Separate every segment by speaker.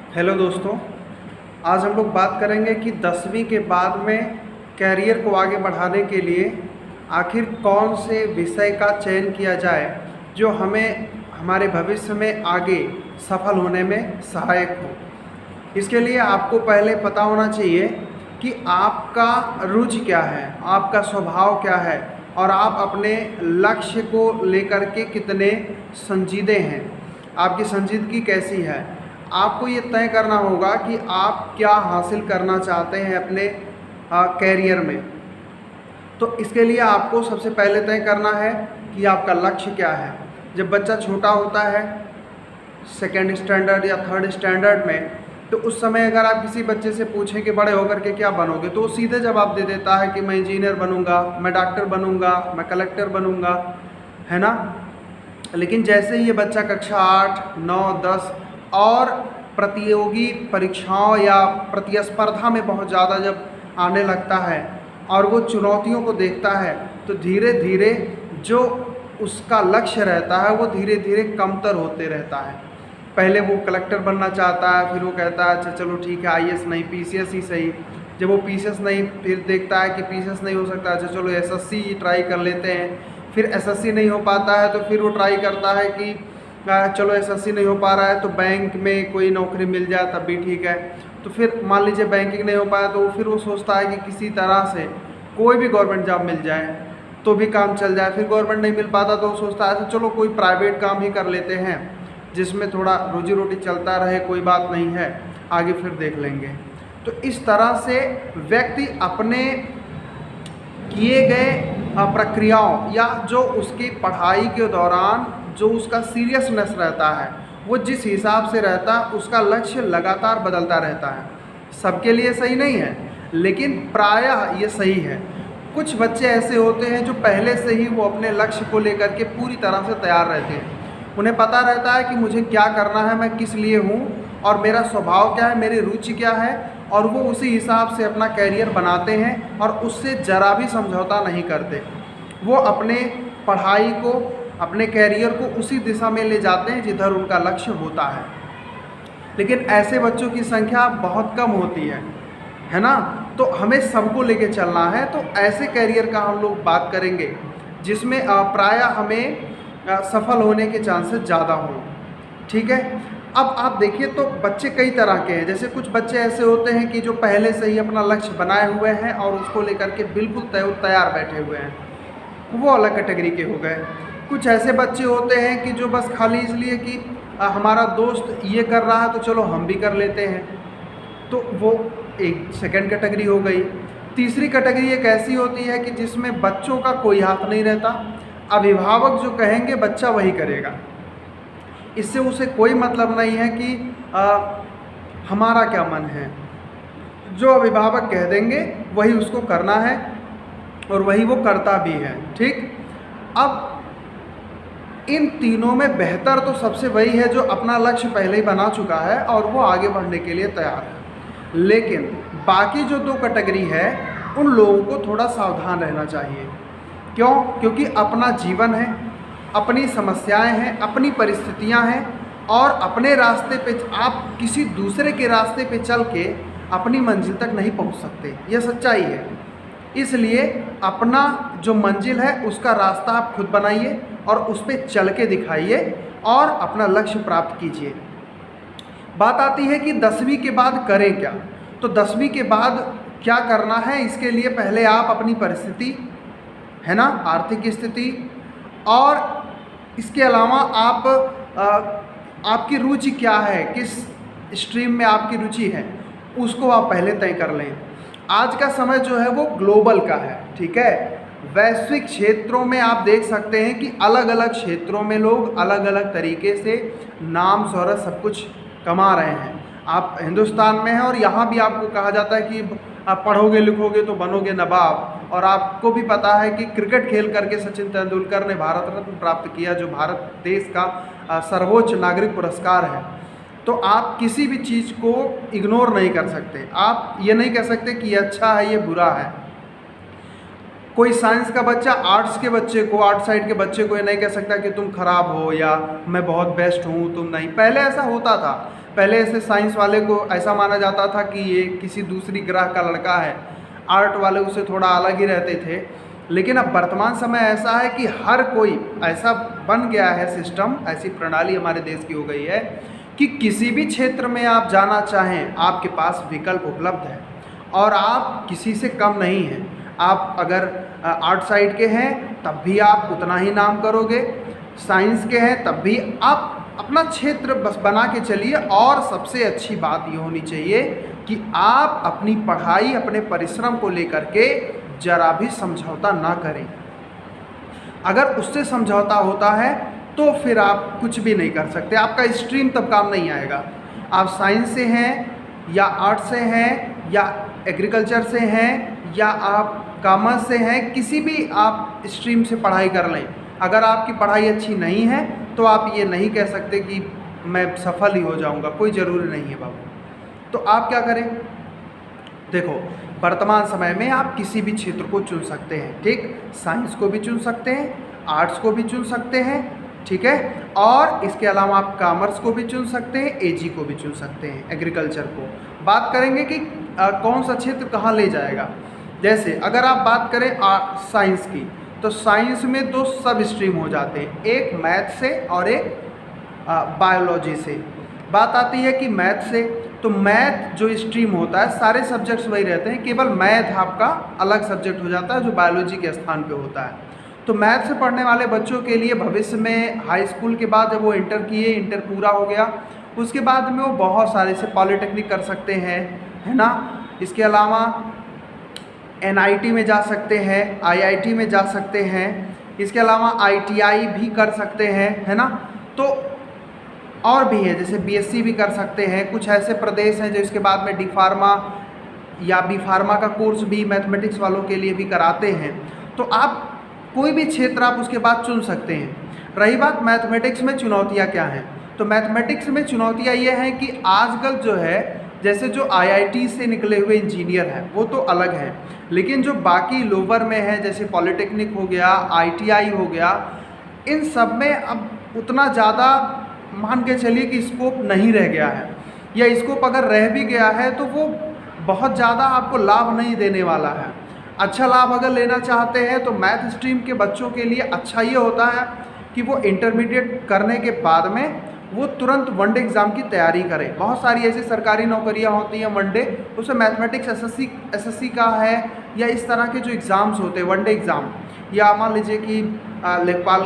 Speaker 1: Hello दोस्तों, आज हम लोग बात करेंगे कि 10वीं के बाद में कैरियर को आगे बढ़ाने के लिए आखिर कौन से विषय का चयन किया जाए जो हमें हमारे भविष्य में आगे सफल होने में सहायक हो। इसके लिए आपको पहले पता होना चाहिए कि आपका रुचि क्या है, आपका स्वभाव क्या है और आप अपने लक्ष्य को लेकर के कितने संजीदे हैं, आपकी संजीदगी कैसी है। आपको ये तय करना होगा कि आप क्या हासिल करना चाहते हैं अपने कैरियर में। तो इसके लिए आपको सबसे पहले तय करना है कि आपका लक्ष्य क्या है। जब बच्चा छोटा होता है, सेकेंड स्टैंडर्ड या थर्ड स्टैंडर्ड में, तो उस समय अगर आप किसी बच्चे से पूछें कि बड़े होकर के क्या बनोगे, तो वो सीधे जवाब दे देता है कि मैं इंजीनियर बनूंगा, मैं डॉक्टर बनूंगा, मैं कलेक्टर बनूंगा, है ना। लेकिन जैसे ही ये बच्चा कक्षा 8, 9, 10 और प्रतियोगी परीक्षाओं या प्रतिस्पर्धा में बहुत ज़्यादा जब आने लगता है और वो चुनौतियों को देखता है, तो धीरे धीरे जो उसका लक्ष्य रहता है वो धीरे धीरे कमतर होते रहता है। पहले वो कलेक्टर बनना चाहता है, फिर वो कहता है अच्छा चलो ठीक है आईएएस नहीं, पीसीएस ही सही। जब वो पीसीएस नहीं, फिर देखता है कि पीसीएस नहीं हो सकता, अच्छा चलो एसएससी ट्राई कर लेते हैं। फिर एसएससी नहीं हो पाता है तो फिर वो ट्राई करता है कि चलो एसएससी नहीं हो पा रहा है तो बैंक में कोई नौकरी मिल जाए तब भी ठीक है। तो फिर मान लीजिए बैंकिंग नहीं हो पाया तो फिर वो सोचता है कि किसी तरह से कोई भी गवर्नमेंट जॉब मिल जाए तो भी काम चल जाए। फिर गवर्नमेंट नहीं मिल पाता तो वो सोचता है चलो कोई प्राइवेट काम ही कर लेते हैं जिसमें थोड़ा रोजी रोटी चलता रहे, कोई बात नहीं है, आगे फिर देख लेंगे। तो इस तरह से व्यक्ति अपने किए गए प्रक्रियाओं या जो उसकी पढ़ाई के दौरान जो उसका सीरियसनेस रहता है, वो जिस हिसाब से रहता है उसका लक्ष्य लगातार बदलता रहता है। सबके लिए सही नहीं है लेकिन प्रायः ये सही है। कुछ बच्चे ऐसे होते हैं जो पहले से ही वो अपने लक्ष्य को लेकर के पूरी तरह से तैयार रहते हैं। उन्हें पता रहता है कि मुझे क्या करना है, मैं किस लिए हूँ और मेरा स्वभाव क्या है, मेरी रुचि क्या है, और वो उसी हिसाब से अपना कैरियर बनाते हैं और उससे ज़रा भी समझौता नहीं करते। वो अपने पढ़ाई को, अपने कैरियर को उसी दिशा में ले जाते हैं जिधर उनका लक्ष्य होता है। लेकिन ऐसे बच्चों की संख्या बहुत कम होती है ना। तो हमें सबको लेके चलना है। तो ऐसे कैरियर का हम लोग बात करेंगे जिसमें प्रायः हमें सफल होने के चांसेस ज़्यादा हों। ठीक है। अब आप देखिए तो बच्चे कई तरह के हैं। जैसे कुछ बच्चे ऐसे होते हैं कि जो पहले से ही अपना लक्ष्य बनाए हुए हैं और उसको लेकर के बिल्कुल तैयार बैठे हुए हैं, वो अलग कैटेगरी के हो गए। कुछ ऐसे बच्चे होते हैं कि जो बस खाली इसलिए कि हमारा दोस्त ये कर रहा है तो चलो हम भी कर लेते हैं, तो वो एक सेकंड कैटेगरी हो गई। तीसरी कैटेगरी एक ऐसी होती है कि जिसमें बच्चों का कोई हाथ नहीं रहता, अभिभावक जो कहेंगे बच्चा वही करेगा। इससे उसे कोई मतलब नहीं है कि हमारा क्या मन है, जो अभिभावक कह देंगे वही उसको करना है और वही वो करता भी है। ठीक। अब इन तीनों में बेहतर तो सबसे वही है जो अपना लक्ष्य पहले ही बना चुका है और वो आगे बढ़ने के लिए तैयार है। लेकिन बाकी जो दो कैटेगरी है उन लोगों को थोड़ा सावधान रहना चाहिए। क्यों? क्योंकि अपना जीवन है, अपनी समस्याएं हैं, अपनी परिस्थितियां हैं और अपने रास्ते पे आप किसी दूसरे के रास्ते पे चल के अपनी मंजिल तक नहीं पहुंच सकते, यह सच्चाई है। इसलिए अपना जो मंजिल है उसका रास्ता आप खुद बनाइए और उस पर चल के दिखाइए और अपना लक्ष्य प्राप्त कीजिए। बात आती है कि 10वीं के बाद करें क्या। तो 10वीं के बाद क्या करना है, इसके लिए पहले आप अपनी परिस्थिति, है ना, आर्थिक स्थिति और इसके अलावा आपकी रुचि क्या है, किस स्ट्रीम में आपकी रुचि है, उसको आप पहले तय कर लें। आज का समय जो है वो ग्लोबल का है। ठीक है। वैश्विक क्षेत्रों में आप देख सकते हैं कि अलग अलग क्षेत्रों में लोग अलग अलग तरीके से नाम शोहरत सब कुछ कमा रहे हैं। आप हिंदुस्तान में हैं और यहाँ भी आपको कहा जाता है कि आप पढ़ोगे लिखोगे तो बनोगे नवाब। और आपको भी पता है कि क्रिकेट खेल करके सचिन तेंदुलकर ने भारत रत्न प्राप्त किया, जो भारत देश का सर्वोच्च नागरिक पुरस्कार है। तो आप किसी भी चीज़ को इग्नोर नहीं कर सकते। आप ये नहीं कह सकते कि ये अच्छा है ये बुरा है। कोई साइंस का बच्चा आर्ट्स के बच्चे को, आर्ट साइड के बच्चे को ये नहीं कह सकता कि तुम खराब हो या मैं बहुत बेस्ट हूँ तुम नहीं। पहले ऐसा होता था। पहले ऐसे साइंस वाले को ऐसा माना जाता था कि ये किसी दूसरी ग्रह का लड़का है, आर्ट वाले उससे थोड़ा अलग ही रहते थे। लेकिन अब वर्तमान समय ऐसा है कि हर कोई ऐसा बन गया है सिस्टम, ऐसी प्रणाली हमारे देश की हो गई है कि किसी भी क्षेत्र में आप जाना चाहें आपके पास विकल्प उपलब्ध है और आप किसी से कम नहीं हैं। आप अगर आर्ट साइड के हैं तब भी आप उतना ही नाम करोगे, साइंस के हैं तब भी आप अपना क्षेत्र बस बना के चलिए। और सबसे अच्छी बात ये होनी चाहिए कि आप अपनी पढ़ाई, अपने परिश्रम को लेकर के जरा भी समझौता ना करें। अगर उससे समझौता होता है तो फिर आप कुछ भी नहीं कर सकते, आपका स्ट्रीम तब काम नहीं आएगा। आप साइंस से हैं या आर्ट से हैं या एग्रीकल्चर से हैं या आप कॉमर्स से हैं, किसी भी आप स्ट्रीम से पढ़ाई कर लें, अगर आपकी पढ़ाई अच्छी नहीं है तो आप ये नहीं कह सकते कि मैं सफल ही हो जाऊंगा, कोई ज़रूरी नहीं है बाबू। तो आप क्या करें, देखो वर्तमान समय में आप किसी भी क्षेत्र को चुन सकते हैं, ठीक, साइंस को भी चुन सकते हैं, आर्ट्स को भी चुन सकते हैं, ठीक है, और इसके अलावा आप कॉमर्स को भी चुन सकते हैं, एजी को भी चुन सकते हैं, एग्रीकल्चर को। बात करेंगे कि कौन सा क्षेत्र कहाँ ले जाएगा। जैसे अगर आप बात करें साइंस की, तो साइंस में दो सब स्ट्रीम हो जाते हैं, एक मैथ से और एक बायोलॉजी से। बात आती है कि मैथ से, तो मैथ जो स्ट्रीम होता है सारे सब्जेक्ट्स वही रहते हैं, केवल मैथ आपका अलग सब्जेक्ट हो जाता है जो बायोलॉजी के स्थान पे होता है। तो मैथ से पढ़ने वाले बच्चों के लिए भविष्य में हाई स्कूल के बाद जब वो इंटर किए, इंटर पूरा हो गया, उसके बाद में वो बहुत सारे से पॉलिटेक्निक कर सकते हैं, है ना। इसके अलावा NIT में जा सकते हैं, IIT में जा सकते हैं, इसके अलावा ITI भी कर सकते हैं, है ना। तो और भी है, जैसे BSc भी कर सकते हैं। कुछ ऐसे प्रदेश हैं जो इसके बाद में D Pharma या B Pharma का कोर्स भी मैथमेटिक्स वालों के लिए भी कराते हैं। तो आप कोई भी क्षेत्र आप उसके बाद चुन सकते हैं। रही बात मैथमेटिक्स में चुनौतियाँ क्या हैं, तो मैथमेटिक्स में चुनौतियाँ ये हैं कि आजकल जो है, जैसे जो IIT से निकले हुए इंजीनियर हैं वो तो अलग हैं, लेकिन जो बाकी लोअर में है जैसे पॉलिटेक्निक हो गया, ITI हो गया, इन सब में अब उतना ज़्यादा मान के चलिए कि स्कोप नहीं रह गया है, या स्कोप अगर रह भी गया है तो वो बहुत ज़्यादा आपको लाभ नहीं देने वाला है। अच्छा लाभ अगर लेना चाहते हैं तो मैथ स्ट्रीम के बच्चों के लिए अच्छा ये होता है कि वो इंटरमीडिएट करने के बाद में वो तुरंत वनडे एग्ज़ाम की तैयारी करें। बहुत सारी ऐसी सरकारी नौकरियां होती हैं वनडे, उसमें मैथमेटिक्स SSC का है, या इस तरह के जो एग्ज़ाम्स होते हैं वनडे एग्ज़ाम, या मान लीजिए कि लेखपाल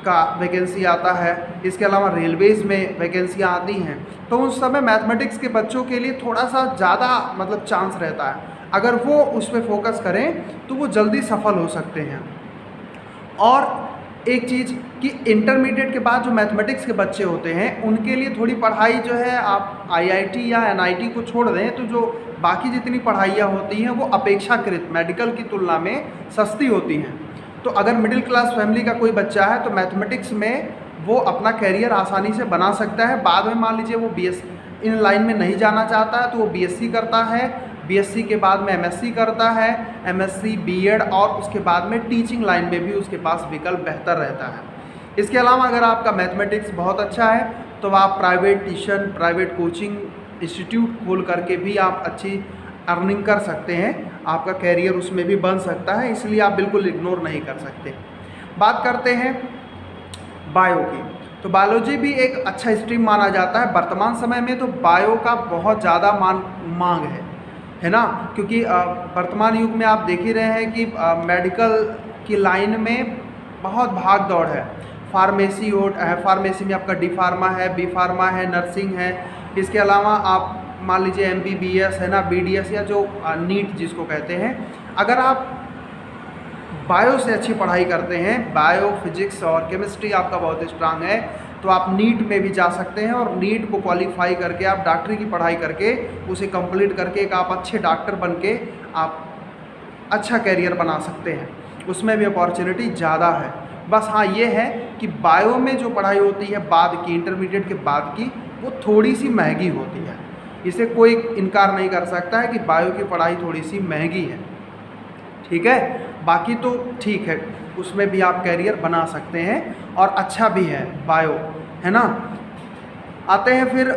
Speaker 1: का वैकेंसी आता है, इसके अलावा रेलवेज़ में वैकेंसियाँ आती हैं, तो उस समय मैथमेटिक्स के बच्चों के लिए थोड़ा सा ज़्यादा मतलब चांस रहता है। अगर वो उस पर फोकस करें तो वो जल्दी सफल हो सकते हैं। और एक चीज़ कि इंटरमीडिएट के बाद जो मैथमेटिक्स के बच्चे होते हैं उनके लिए थोड़ी पढ़ाई जो है, आप IIT या NIT को छोड़ दें तो जो बाकी जितनी पढ़ाइयाँ होती हैं वो अपेक्षाकृत मेडिकल की तुलना में सस्ती होती हैं। तो अगर मिडिल क्लास फैमिली का कोई बच्चा है तो मैथमेटिक्स में वो अपना कैरियर आसानी से बना सकता है। बाद में मान लीजिए वो इन लाइन में नहीं जाना चाहता है तो वो BSc करता है, BSc के बाद में MSc करता है, MSc B.Ed, और उसके बाद में टीचिंग लाइन में भी उसके पास विकल्प बेहतर रहता है। इसके अलावा अगर आपका मैथमेटिक्स बहुत अच्छा है तो आप private tuition, private coaching institute खोल करके भी आप अच्छी अर्निंग कर सकते हैं, आपका कैरियर उसमें भी बन सकता है, इसलिए आप बिल्कुल इग्नोर नहीं कर सकते। बात करते हैं बायो की, तो बायोलॉजी भी एक अच्छा स्ट्रीम माना जाता है। वर्तमान समय में तो बायो का बहुत ज़्यादा मांग है ना, क्योंकि वर्तमान युग में आप देख ही रहे हैं कि मेडिकल की लाइन में बहुत भाग दौड़ है। फार्मेसी है, फार्मेसी में आपका D Pharma है, B Pharma है, नर्सिंग है, इसके अलावा आप मान लीजिए MBBS है ना, BDS, या जो नीट जिसको कहते हैं। अगर आप बायो से अच्छी पढ़ाई करते हैं, बायो, फिजिक्स और केमिस्ट्री आपका बहुत स्ट्रांग है, तो आप नीट में भी जा सकते हैं और नीट को क्वालिफाई करके आप डॉक्टरी की पढ़ाई करके उसे कंप्लीट करके एक आप अच्छे डॉक्टर बन के आप अच्छा कैरियर बना सकते हैं, उसमें भी अपॉर्चुनिटी ज़्यादा है। बस हाँ ये है कि बायो में जो पढ़ाई होती है बाद की, इंटरमीडिएट के बाद की, वो थोड़ी सी महंगी होती है, इसे कोई इनकार नहीं कर सकता है कि बायो की पढ़ाई थोड़ी सी महंगी है, ठीक है। बाकी तो ठीक है, उसमें भी आप कैरियर बना सकते हैं और अच्छा भी है बायो, है ना। आते हैं फिर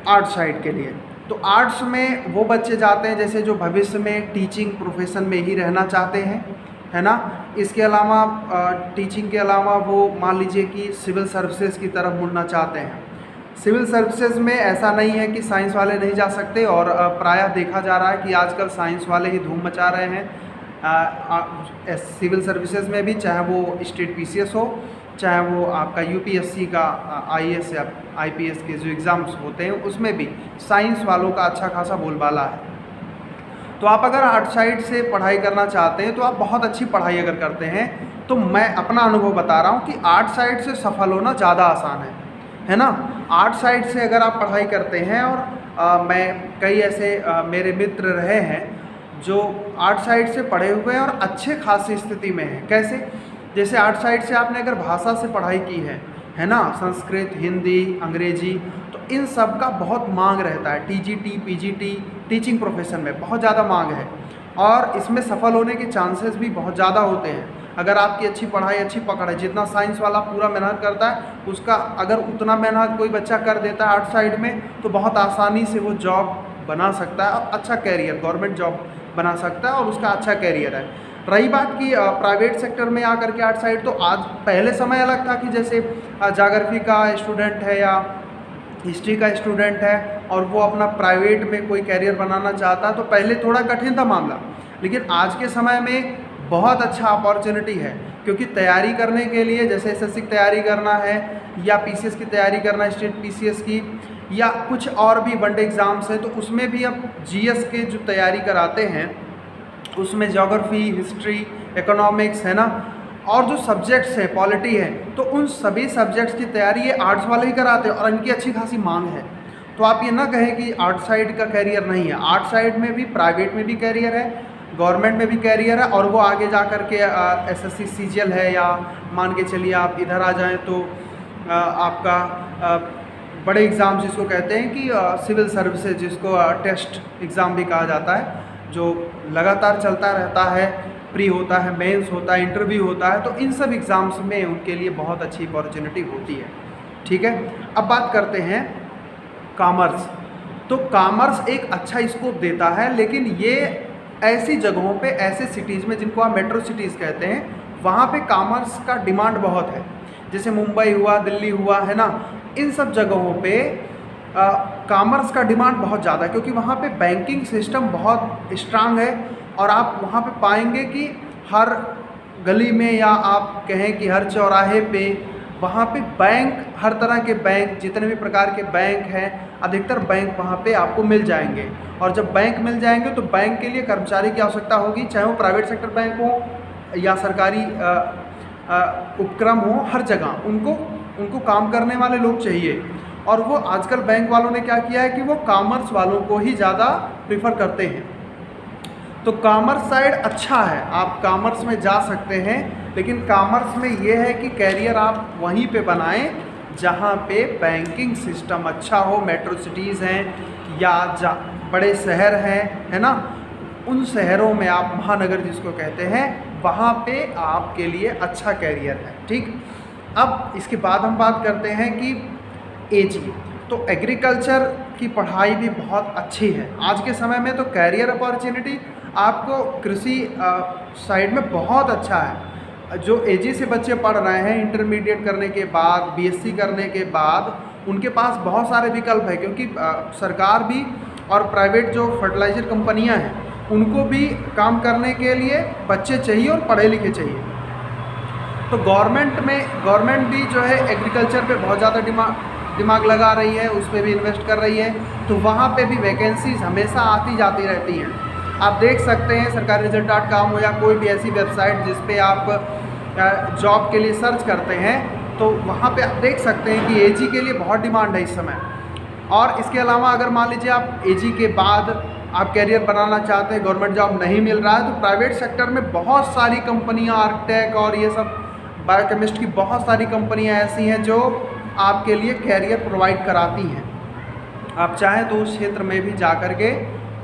Speaker 1: आर्ट साइड के लिए। तो आर्ट्स में वो बच्चे जाते हैं जैसे जो भविष्य में टीचिंग प्रोफेशन में ही रहना चाहते हैं, है ना। इसके अलावा टीचिंग के अलावा वो मान लीजिए कि सिविल सर्विसेज की तरफ मुड़ना चाहते हैं। सिविल सर्विसेज में ऐसा नहीं है कि साइंस वाले नहीं जा सकते, और प्रायः देखा जा रहा है कि आजकल साइंस वाले ही धूम मचा रहे हैं सिविल सर्विसेज में भी, चाहे वो स्टेट पीसीएस हो, चाहे वो आपका यूपीएससी का आईएएस या आईपीएस के जो एग्ज़ाम्स होते हैं उसमें भी साइंस वालों का अच्छा खासा बोलबाला है। तो आप अगर आर्ट साइड से पढ़ाई करना चाहते हैं तो आप बहुत अच्छी पढ़ाई अगर करते हैं, तो मैं अपना अनुभव बता रहा हूँ कि आर्ट साइड से सफल होना ज़्यादा आसान है ना। आर्ट साइड से अगर आप पढ़ाई करते हैं, और मैं कई ऐसे मेरे मित्र रहे हैं जो आर्ट साइड से पढ़े हुए हैं और अच्छे खासी स्थिति में हैं। कैसे? जैसे आर्ट साइड से आपने अगर भाषा से पढ़ाई की है ना, संस्कृत, हिंदी, अंग्रेजी, तो इन सब का बहुत मांग रहता है। टीजीटी, पीजीटी, टीचिंग प्रोफेशन में बहुत ज़्यादा मांग है, और इसमें सफल होने के चांसेस भी बहुत ज़्यादा होते हैं अगर आपकी अच्छी पढ़ाई, अच्छी पकड़ है। जितना साइंस वाला पूरा मेहनत करता है, उसका अगर उतना मेहनत कोई बच्चा कर देता है आर्ट साइड में, तो बहुत आसानी से वो जॉब बना सकता है और अच्छा कैरियर, गवर्नमेंट जॉब बना सकता है, और उसका अच्छा कैरियर है। रही बात की प्राइवेट सेक्टर में आकर के आर्ट साइड, तो आज पहले समय अलग था कि जैसे ज्योग्राफी का स्टूडेंट है या हिस्ट्री का स्टूडेंट है और वो अपना प्राइवेट में कोई कैरियर बनाना चाहता है, तो पहले थोड़ा कठिन था मामला। लेकिन आज के समय में बहुत अच्छा अपॉर्चुनिटी है, क्योंकि तैयारी करने के लिए, जैसे एसएससी की तैयारी करना है या पीसीएस की तैयारी करना, स्टेट पीसीएस की, या कुछ और भी वनडे एग्ज़ाम्स हैं, तो उसमें भी अब जीएस के जो तैयारी कराते हैं उसमें ज्योग्राफी, हिस्ट्री, इकोनॉमिक्स, है ना, और जो सब्जेक्ट्स हैं, पॉलिटी है, तो उन सभी सब्जेक्ट्स की तैयारी ये आर्ट्स वाले ही कराते हैं, और इनकी अच्छी खासी मांग है। तो आप ये ना कहें कि आर्ट साइड का कैरियर नहीं है। आर्ट साइड में भी, प्राइवेट में भी कैरियर है, गवर्नमेंट में भी कैरियर है, और वो आगे जा कर के एसएससी सीजीएल है, या मान के चलिए आप इधर आ जाएं तो आपका बड़े एग्ज़ाम जिसको कहते हैं कि सिविल सर्विसेज, जिसको टेस्ट एग्ज़ाम भी कहा जाता है, जो लगातार चलता रहता है, प्री होता है, मेंस होता है, इंटरव्यू होता है, तो इन सब एग्ज़ाम्स में उनके लिए बहुत अच्छी अपॉर्चुनिटी होती है। ठीक है, अब बात करते हैं कॉमर्स। तो कॉमर्स एक अच्छा स्कोप देता है, लेकिन ये ऐसी जगहों पे, ऐसे सिटीज़ में जिनको आप मेट्रो सिटीज़ कहते हैं, वहाँ पे कॉमर्स का डिमांड बहुत है। जैसे मुंबई हुआ, दिल्ली हुआ, है ना, इन सब जगहों पे कॉमर्स का डिमांड बहुत ज़्यादा है, क्योंकि वहाँ पे बैंकिंग सिस्टम बहुत स्ट्रांग है, और आप वहाँ पे पाएंगे कि हर गली में, या आप कहें कि हर चौराहे पे, वहाँ पे बैंक, हर तरह के बैंक, जितने भी प्रकार के बैंक हैं, अधिकतर बैंक वहाँ पे आपको मिल जाएंगे। और जब बैंक मिल जाएंगे तो बैंक के लिए कर्मचारी की आवश्यकता होगी, चाहे वो प्राइवेट सेक्टर बैंक हो या सरकारी उपक्रम हो, हर जगह उनको काम करने वाले लोग चाहिए। और वो आजकल बैंक वालों ने क्या किया है कि वो कॉमर्स वालों को ही ज़्यादा प्रीफर करते हैं। तो कॉमर्स साइड अच्छा है, आप कॉमर्स में जा सकते हैं, लेकिन कॉमर्स में ये है कि कैरियर आप वहीं पे बनाएं जहाँ पे बैंकिंग सिस्टम अच्छा हो, मेट्रो सिटीज़ हैं या बड़े शहर हैं, है ना, उन शहरों में आप, महानगर जिसको कहते हैं, वहाँ पे आपके लिए अच्छा कैरियर है। ठीक, अब इसके बाद हम बात करते हैं कि एजी। तो एग्रीकल्चर की पढ़ाई भी बहुत अच्छी है आज के समय में। तो कैरियर अपॉर्चुनिटी आपको कृषि साइड में बहुत अच्छा है। जो एजी से बच्चे पढ़ रहे हैं, इंटरमीडिएट करने के बाद, बीएससी करने के बाद, उनके पास बहुत सारे विकल्प है, क्योंकि सरकार भी और प्राइवेट जो फर्टिलाइज़र कंपनियां हैं, उनको भी काम करने के लिए बच्चे चाहिए और पढ़े लिखे चाहिए। तो गवर्नमेंट भी जो है एग्रीकल्चर पे बहुत ज़्यादा दिमाग लगा रही है, उस पर भी इन्वेस्ट कर रही है। तो वहाँ पे भी वैकेंसीज हमेशा आती जाती रहती हैं। आप देख सकते हैं sarkari-result.com हो या कोई भी ऐसी वेबसाइट जिस पे आप जॉब के लिए सर्च करते हैं, तो वहाँ पे आप देख सकते हैं कि एजी के लिए बहुत डिमांड है इस समय। और इसके अलावा अगर मान लीजिए आप एजी के बाद आप कैरियर बनाना चाहते हैं, गवर्नमेंट जॉब नहीं मिल रहा है, तो प्राइवेट सेक्टर में बहुत सारी कंपनियाँ, आर्कटेक और ये सब बायोकेमिस्ट की बहुत सारी कंपनियाँ ऐसी हैं जो आपके लिए कैरियर प्रोवाइड कराती हैं। आप चाहें तो उस क्षेत्र में भी जा कर के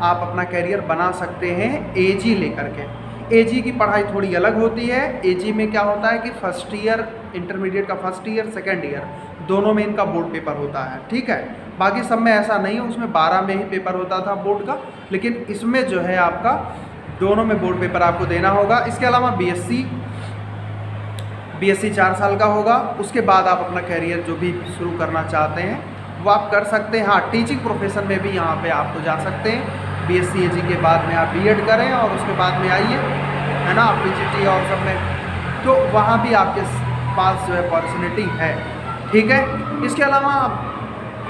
Speaker 1: आप अपना कैरियर बना सकते हैं एजी लेकर के। एजी की पढ़ाई थोड़ी अलग होती है। एजी में क्या होता है कि फर्स्ट ईयर, इंटरमीडिएट का फर्स्ट ईयर, सेकेंड ईयर दोनों में इनका बोर्ड पेपर होता है, ठीक है। बाकी सब में ऐसा नहीं है, उसमें 12 में ही पेपर होता था बोर्ड का, लेकिन इसमें जो है आपका दोनों में बोर्ड पेपर आपको देना होगा। इसके अलावा बीएससी 4 साल का होगा। उसके बाद आप अपना करियर जो भी शुरू करना चाहते हैं वो आप कर सकते हैं। हाँ, टीचिंग प्रोफेशन में भी यहाँ पे आप तो जा सकते हैं। बीएससी एजी के बाद में आप बीएड करें और उसके बाद में आइए, है ना, पीजीटी और सब में, तो वहाँ भी आपके पास जो है अपॉर्चुनिटी है, ठीक है। इसके अलावा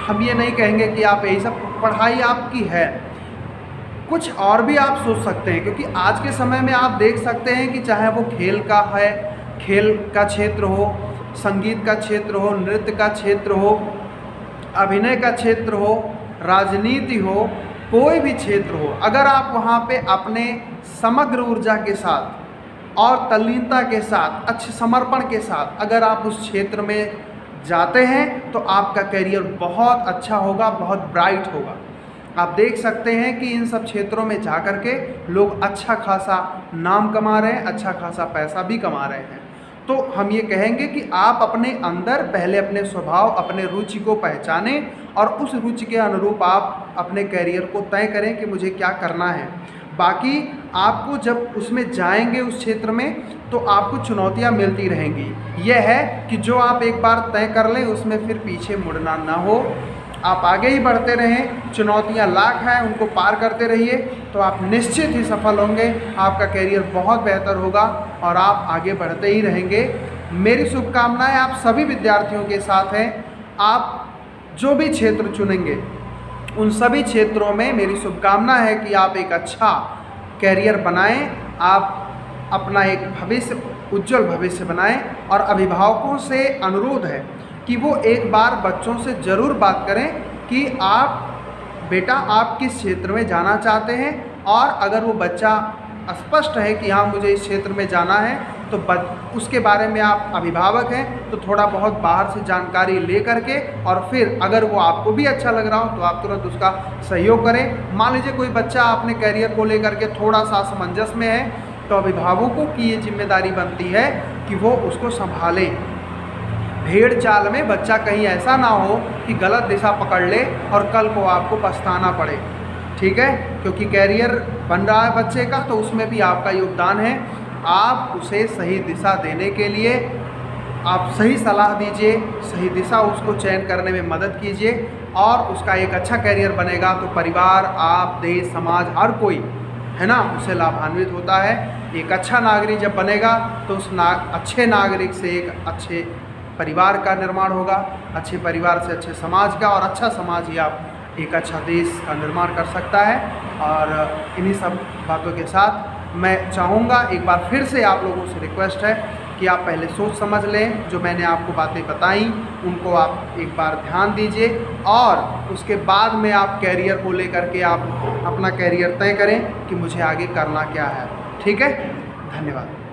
Speaker 1: हम ये नहीं कहेंगे कि आप यही सब, पढ़ाई आपकी है, कुछ और भी आप सोच सकते हैं, क्योंकि आज के समय में आप देख सकते हैं कि चाहे वो खेल का है, खेल का क्षेत्र हो, संगीत का क्षेत्र हो, नृत्य का क्षेत्र हो, अभिनय का क्षेत्र हो, राजनीति हो, कोई भी क्षेत्र हो, अगर आप वहाँ पे अपने समग्र ऊर्जा के साथ और तल्लीनता के साथ, अच्छे समर्पण के साथ अगर आप उस क्षेत्र में जाते हैं तो आपका करियर बहुत अच्छा होगा, बहुत ब्राइट होगा। आप देख सकते हैं कि इन सब क्षेत्रों में जा कर के लोग अच्छा खासा नाम कमा रहे हैं, अच्छा खासा पैसा भी कमा रहे हैं। तो हम ये कहेंगे कि आप अपने अंदर पहले अपने स्वभाव, अपने रुचि को पहचानें और उस रुचि के अनुरूप आप अपने करियर को तय करें कि मुझे क्या करना है। बाकी आपको जब उसमें जाएंगे उस क्षेत्र में तो आपको चुनौतियां मिलती रहेंगी। यह है कि जो आप एक बार तय कर लें उसमें फिर पीछे मुड़ना ना हो, आप आगे ही बढ़ते रहें। चुनौतियां लाख हैं, उनको पार करते रहिए तो आप निश्चित ही सफल होंगे, आपका करियर बहुत बेहतर होगा और आप आगे बढ़ते ही रहेंगे। मेरी शुभकामनाएं आप सभी विद्यार्थियों के साथ हैं। आप जो भी क्षेत्र चुनेंगे उन सभी क्षेत्रों में मेरी शुभकामना है कि आप एक अच्छा करियर बनाएं, आप अपना एक भविष्य, उज्जवल भविष्य बनाएं। और अभिभावकों से अनुरोध है कि वो एक बार बच्चों से ज़रूर बात करें कि बेटा आप किस क्षेत्र में जाना चाहते हैं, और अगर वो बच्चा स्पष्ट है कि हाँ मुझे इस क्षेत्र में जाना है तो उसके बारे में आप अभिभावक हैं तो थोड़ा बहुत बाहर से जानकारी ले करके और फिर अगर वो आपको भी अच्छा लग रहा हो तो आप तुरंत उसका सहयोग करें। मान लीजिए कोई बच्चा अपने करियर को लेकर के थोड़ा सा असमंजस में है तो अभिभावकों की ये जिम्मेदारी बनती है कि वो उसको संभालें। भेड़ चाल में बच्चा कहीं ऐसा ना हो कि गलत दिशा पकड़ ले और कल को आपको पछताना पड़े, ठीक है। क्योंकि कैरियर बन रहा है बच्चे का तो उसमें भी आपका योगदान है। आप उसे सही दिशा देने के लिए आप सही सलाह दीजिए, सही दिशा उसको चयन करने में मदद कीजिए और उसका एक अच्छा कैरियर बनेगा तो परिवार, आप, देश, समाज, हर कोई, है ना, उससे लाभान्वित होता है। एक अच्छा नागरिक जब बनेगा तो उस अच्छे नागरिक से एक अच्छे परिवार का निर्माण होगा, अच्छे परिवार से अच्छे समाज का, और अच्छा समाज ही आप एक अच्छा देश का निर्माण कर सकता है। और इन्हीं सब बातों के साथ मैं चाहूँगा, एक बार फिर से आप लोगों से रिक्वेस्ट है कि आप पहले सोच समझ लें, जो मैंने आपको बातें बताई उनको आप एक बार ध्यान दीजिए और उसके बाद में आप कैरियर को लेकर के आप अपना कैरियर तय करें कि मुझे आगे करना क्या है, ठीक है। धन्यवाद।